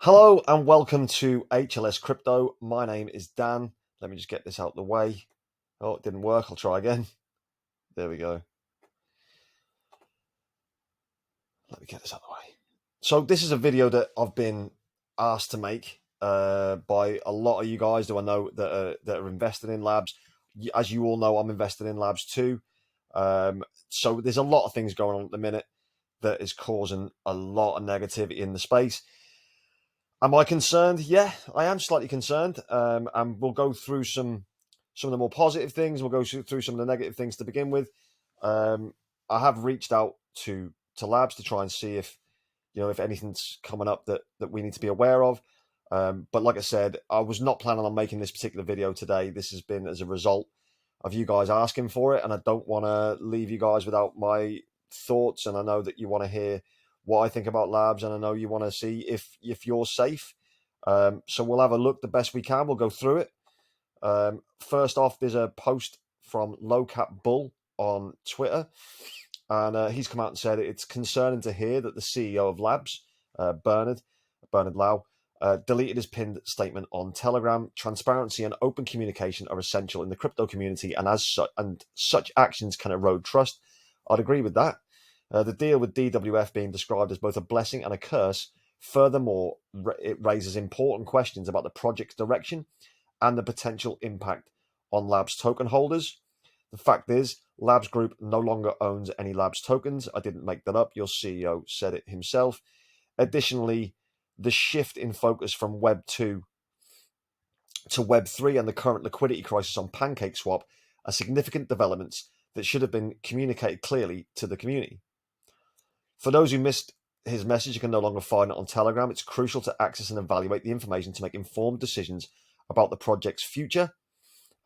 Hello and welcome to HLS Crypto. My name is Dan. Let me just get this out of the way. Oh, it didn't work. I'll try again. There we go. Let me get this out of the way. So this is a video that I've been asked to make by a lot of you guys that I know that are invested in labs. As you all know, I'm invested in labs too. So there's a lot of things going on at the minute that is causing a lot of negativity in the space. Am I concerned? Yeah, I am slightly concerned. And we'll go through some of the more positive things. We'll go through some of the negative things to begin with. I have reached out to labs to try and see if anything's coming up that we need to be aware of. But like I said, I was not planning on making this particular video today. This has been as a result of you guys asking for it, and I don't want to leave you guys without my thoughts. And I know that you want to hear what I think about labs, and I know you want to see if you're safe. So we'll have a look the best we can. We'll go through it. First off, there's a post from Low Cap Bull on Twitter, and he's come out and said it's concerning to hear that the CEO of Labs, Bernard Lau, deleted his pinned statement on Telegram. Transparency and open communication are essential in the crypto community, and such actions can erode trust. I'd agree with that. The deal with DWF being described as both a blessing and a curse. Furthermore, it raises important questions about the project's direction and the potential impact on Labs token holders. The fact is, Labs Group no longer owns any Labs tokens. I didn't make that up. Your CEO said it himself. Additionally, the shift in focus from Web 2 to Web 3 and the current liquidity crisis on PancakeSwap are significant developments that should have been communicated clearly to the community. For those who missed his message, you can no longer find it on Telegram. It's crucial to access and evaluate the information to make informed decisions about the project's future.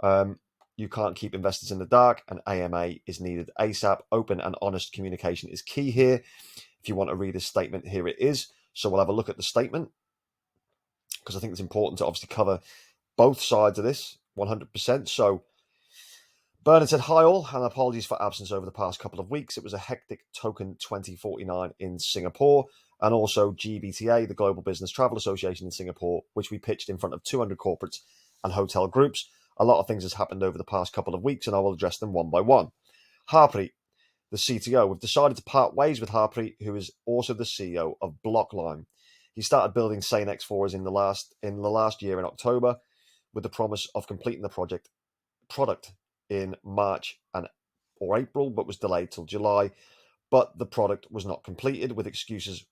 You can't keep investors in the dark, and AMA is needed ASAP. Open and honest communication is key here. If you want to read his statement, here it is. So we'll have a look at the statement, because I think it's important to obviously cover both sides of this 100%. So Bernard said, "Hi all, and apologies for absence over the past couple of weeks. It was a hectic Token 2049 in Singapore, and also GBTA, the Global Business Travel Association in Singapore, which we pitched in front of 200 corporates and hotel groups. A lot of things has happened over the past couple of weeks, and I will address them one by one. Harpreet, the CTO, we've decided to part ways with Harpreet, who is also the CEO of Blockline. He started building SaneX for us in the last year in October, with the promise of completing the product in March or April, but was delayed till July. But the product was not completed, with excuses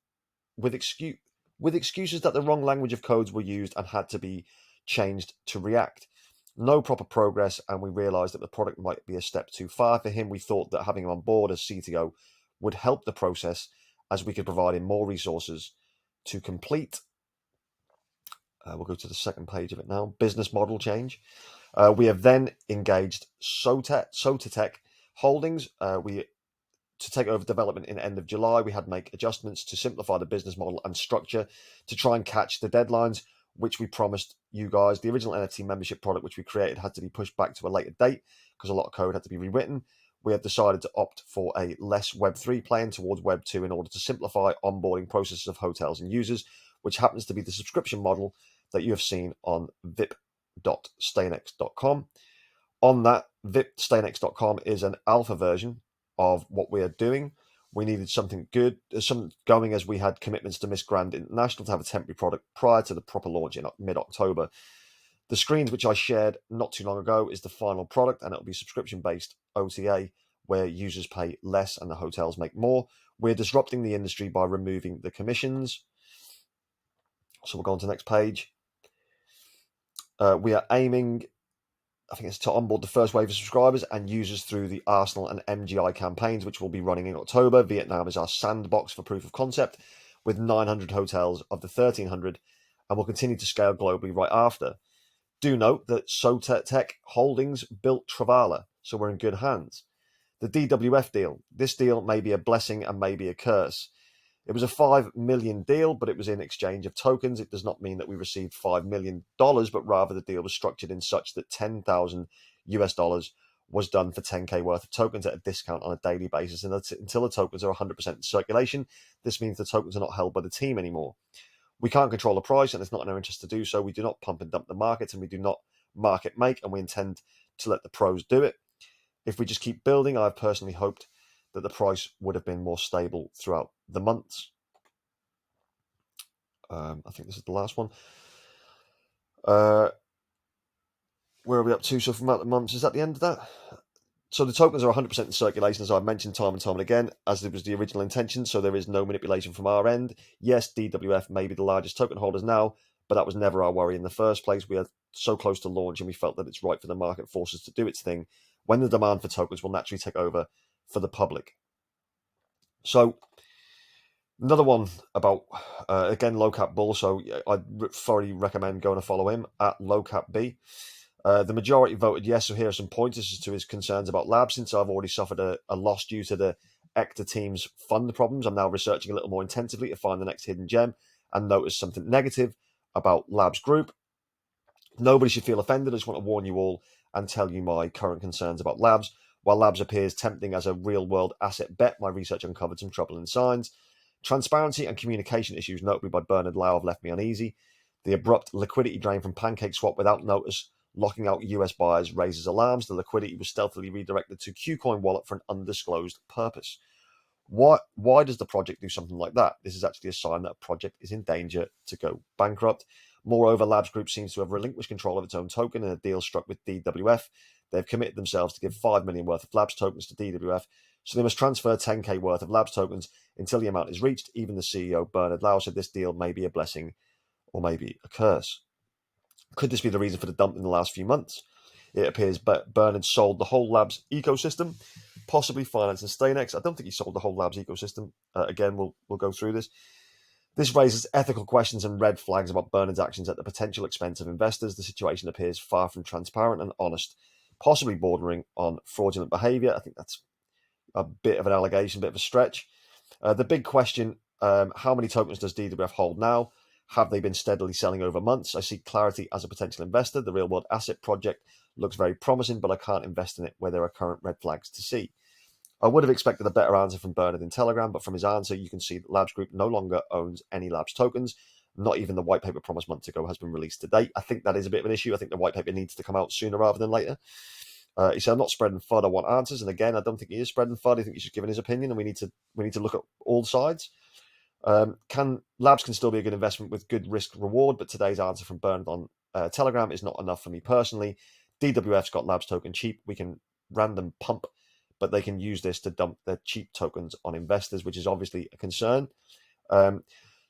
that the wrong language of codes were used and had to be changed to React. No proper progress, and we realized that the product might be a step too far for him. We thought that having him on board as CTO would help the process, as we could provide him more resources to complete." We'll go to the second page of it now. Business model change. We have then engaged Sotatech Holdings to take over development in the end of July. We had to make adjustments to simplify the business model and structure to try and catch the deadlines, which we promised you guys. The original NFT membership product, which we created, had to be pushed back to a later date because a lot of code had to be rewritten. We have decided to opt for a less Web3 plan towards Web 2 in order to simplify onboarding processes of hotels and users, which happens to be the subscription model that you have seen on vip.staynext.com. On that, vip.staynext.com is an alpha version of what we are doing. We needed something good, something going, as we had commitments to Miss Grand International to have a temporary product prior to the proper launch in mid-October. The screens which I shared not too long ago is the final product, and it'll be subscription-based OTA, where users pay less and the hotels make more. We're disrupting the industry by removing the commissions. So we'll go on to the next page. We are aiming, I think it's to onboard the first wave of subscribers and users through the Arsenal and MGI campaigns, which will be running in October. Vietnam is our sandbox for proof of concept, with 900 hotels of the 1,300, and will continue to scale globally right after. Do note that Sotatech Holdings built Travala, so we're in good hands. The DWF deal. This deal may be a blessing and may be a curse. It was a $5 million deal, but it was in exchange of tokens. It does not mean that we received $5 million, but rather the deal was structured in such that $10,000 was done for 10K worth of tokens at a discount on a daily basis, and until the tokens are 100% in circulation. This means the tokens are not held by the team anymore. We can't control the price, and it's not in our interest to do so. We do not pump and dump the markets, and we do not market make, and we intend to let the pros do it. If we just keep building, I've personally hoped that the price would have been more stable throughout the months. I think this is the last one. Where are we up to? So from out the months, is that the end of that? So the tokens are 100% in circulation, as I've mentioned time and time again, as it was the original intention. So there is no manipulation from our end. Yes, DWF may be the largest token holders now, but that was never our worry in the first place. We are so close to launch, and we felt that it's right for the market forces to do its thing when the demand for tokens will naturally take over for the public. So another one about, again, Low Cap Bull. So I'd thoroughly recommend going to follow him at Low Cap B. The majority voted yes, so here are some pointers as to his concerns about Labs. Since I've already suffered a loss due to the Ecta team's fund problems, I'm now researching a little more intensively to find the next hidden gem and notice something negative about Labs Group. Nobody should feel offended. I just want to warn you all and tell you my current concerns about Labs. While Labs appears tempting as a real-world asset bet, my research uncovered some troubling signs. Transparency and communication issues, notably by Bernard Lau, have left me uneasy. The abrupt liquidity drain from PancakeSwap without notice, locking out US buyers, raises alarms. The liquidity was stealthily redirected to KuCoin wallet for an undisclosed purpose. Why does the project do something like that? This is actually a sign that a project is in danger to go bankrupt. Moreover, Labs Group seems to have relinquished control of its own token in a deal struck with DWF. They've committed themselves to give 5 million worth of Labs tokens to DWF, so they must transfer 10k worth of Labs tokens until the amount is reached. Even the CEO, Bernard Lau, said this deal may be a blessing or maybe a curse. Could this be the reason for the dump in the last few months? It appears Bernard sold the whole Labs ecosystem, possibly financing Stainex. I don't think he sold the whole Labs ecosystem. Again, we'll go through this. This raises ethical questions and red flags about Bernard's actions at the potential expense of investors. The situation appears far from transparent and honest, possibly bordering on fraudulent behaviour. I think that's a bit of an allegation, a bit of a stretch. The big question, how many tokens does DWF hold now? Have they been steadily selling over months? I see clarity as a potential investor. The real-world asset project looks very promising, but I can't invest in it where there are current red flags to see. I would have expected a better answer from Bernard in Telegram, but from his answer, you can see that Labs Group no longer owns any Labs tokens. Not even the white paper promised months ago has been released to date. I think that is a bit of an issue. I think the white paper needs to come out sooner rather than later. He said, I'm not spreading FUD, I want answers. And again, I don't think he is spreading FUD. I think he's just giving his opinion, and we need to look at all sides. Labs can still be a good investment with good risk reward, but today's answer from Bernard on Telegram is not enough for me personally. DWF's got Labs token cheap. We can random pump, but they can use this to dump their cheap tokens on investors, which is obviously a concern.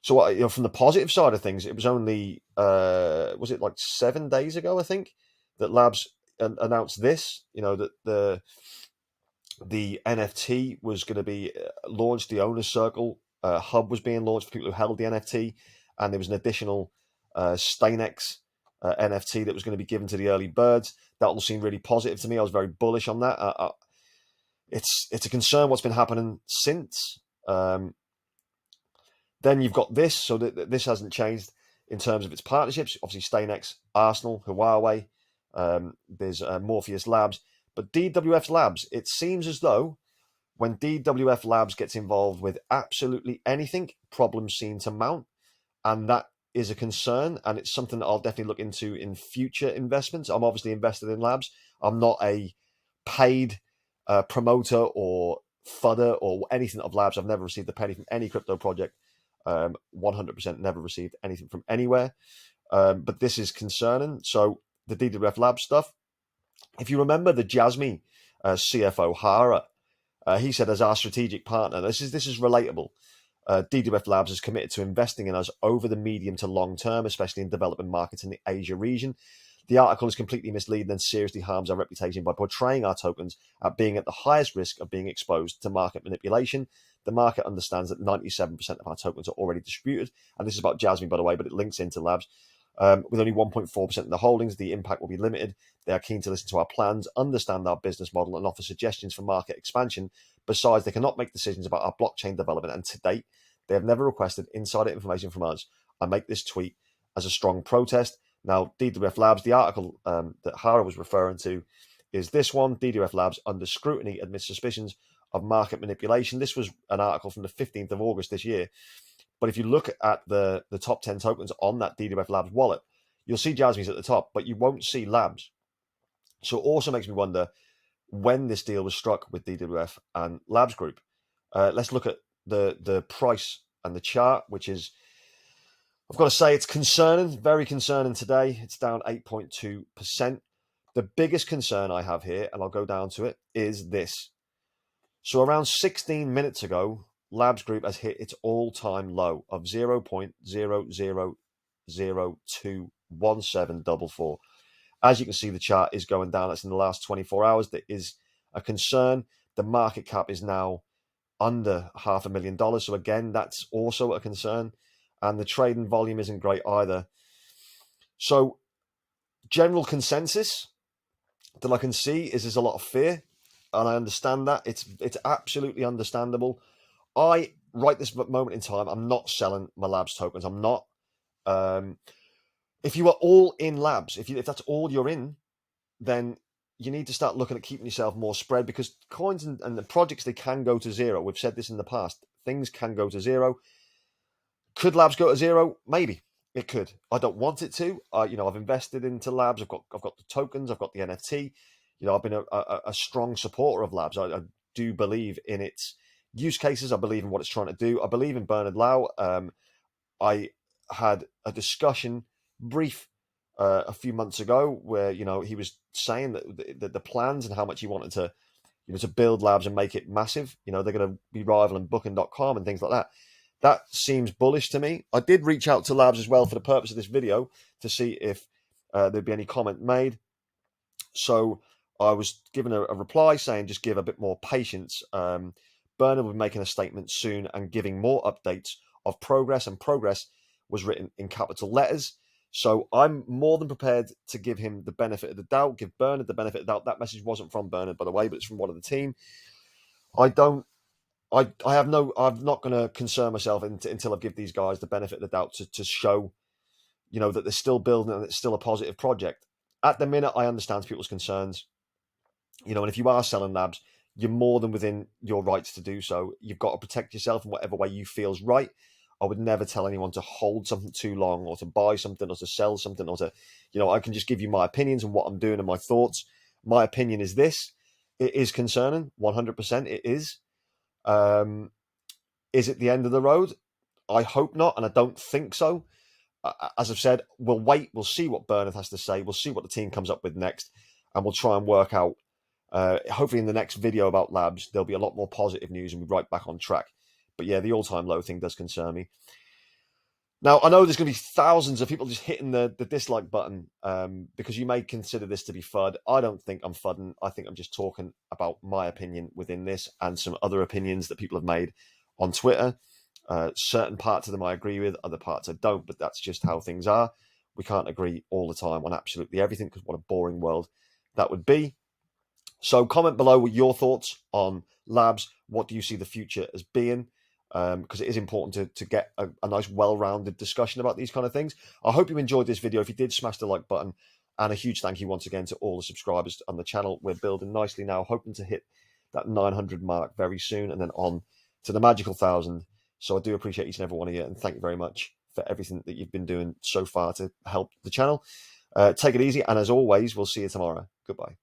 So from the positive side of things, it was only was it like 7 days ago, I think, that Labs announced this. That the NFT was going to be launched. The Owner's Circle hub was being launched for people who held the NFT, and there was an additional Stainex NFT that was going to be given to the early birds. That all seemed really positive to me. I was very bullish on that. It's a concern what's been happening since. Then you've got this, so that this hasn't changed in terms of its partnerships. Obviously, Stainex, Arsenal, Huawei. There's Morpheus Labs, but DWF Labs. It seems as though when DWF Labs gets involved with absolutely anything, problems seem to mount, and that is a concern, and it's something that I'll definitely look into in future investments. I'm obviously invested in Labs. I'm not a paid promoter or fudder or anything of Labs. I've never received a penny from any crypto project. 100% never received anything from anywhere. But this is concerning. So the DWF Labs stuff. If you remember the Jasmine CFO Hara, he said, as our strategic partner, this is relatable. DWF Labs is committed to investing in us over the medium to long term, especially in developing markets in the Asia region. The article is completely misleading and seriously harms our reputation by portraying our tokens at being at the highest risk of being exposed to market manipulation. The market understands that 97% of our tokens are already distributed. And this is about Jasmine, by the way, but it links into Labs. With only 1.4% of the holdings, the impact will be limited. They are keen to listen to our plans, understand our business model, and offer suggestions for market expansion. Besides, they cannot make decisions about our blockchain development, and to date, they have never requested insider information from us. I make this tweet as a strong protest. Now, DWF Labs, the article that Hara was referring to is this one. DWF Labs under scrutiny amidst suspicions of market manipulation. This was an article from the 15th of August this year. But if you look at the top 10 tokens on that DWF Labs wallet, you'll see Jasmy's at the top, but you won't see Labs. So it also makes me wonder when this deal was struck with DWF and Labs Group. Let's look at the price and the chart, which is, I've got to say, it's concerning, very concerning today. It's down 8.2%. The biggest concern I have here, and I'll go down to it, is this. So around 16 minutes ago, Labs Group has hit its all-time low of 0.00021744. As you can see, the chart is going down. That's in the last 24 hours. There is a concern. The market cap is now under $500,000. So again, that's also a concern. And the trading volume isn't great either. So general consensus that I can see is there's a lot of fear. And I understand that. It's absolutely understandable. Right this moment in time, I'm not selling my Labs tokens. I'm not. If you are all in Labs, if that's all you're in, then you need to start looking at keeping yourself more spread, because coins and the projects, they can go to zero. We've said this in the past. Things can go to zero. Could Labs go to zero? Maybe it could. I don't want it to. I've invested into Labs. I've got the tokens. I've got the NFT. I've been a strong supporter of Labs. I do believe in its use cases. I believe in what it's trying to do. I believe in Bernard Lau. I had a discussion, brief, a few months ago, where he was saying that the plans and how much he wanted to to build Labs and make it massive. They're going to be rivaling Booking.com and things like that. That seems bullish to me. I did reach out to Labs as well for the purpose of this video to see if there'd be any comment made. So I was given a reply saying just give a bit more patience. Bernard will be making a statement soon and giving more updates of progress, and progress was written in capital letters. So I'm more than prepared to give him the benefit of the doubt, give Bernard the benefit of the doubt. That message wasn't from Bernard, by the way, but it's from one of the team. I'm not going to concern myself until I give these guys the benefit of the doubt to show, that they're still building and it's still a positive project. At the minute, I understand people's concerns, and if you are selling Labs, you're more than within your rights to do so. You've got to protect yourself in whatever way you feel's right. I would never tell anyone to hold something too long, or to buy something, or to sell something, or to, I can just give you my opinions and what I'm doing and my thoughts. My opinion is this: it is concerning, 100%. It is. Is it the end of the road? I hope not, and I don't think so. As I've said, we'll wait. We'll see what Bernard has to say. We'll see what the team comes up with next, and we'll try and work out. Hopefully, in the next video about Labs, there'll be a lot more positive news, and we're right back on track. But yeah, the all-time low thing does concern me. Now, I know there's going to be thousands of people just hitting the dislike button because you may consider this to be FUD. I don't think I'm FUDding. I think I'm just talking about my opinion within this and some other opinions that people have made on Twitter. Certain parts of them I agree with, other parts I don't, but that's just how things are. We can't agree all the time on absolutely everything, because what a boring world that would be. So comment below with your thoughts on Labs. What do you see the future as being? Because it is important to get a nice, well-rounded discussion about these kind of things. I hope you enjoyed this video. If you did, smash the like button. And a huge thank you once again to all the subscribers on the channel. We're building nicely now, hoping to hit that 900 mark very soon, and then on to the magical 1,000. So I do appreciate each and every one of you, and thank you very much for everything that you've been doing so far to help the channel. Take it easy, and as always, we'll see you tomorrow. Goodbye.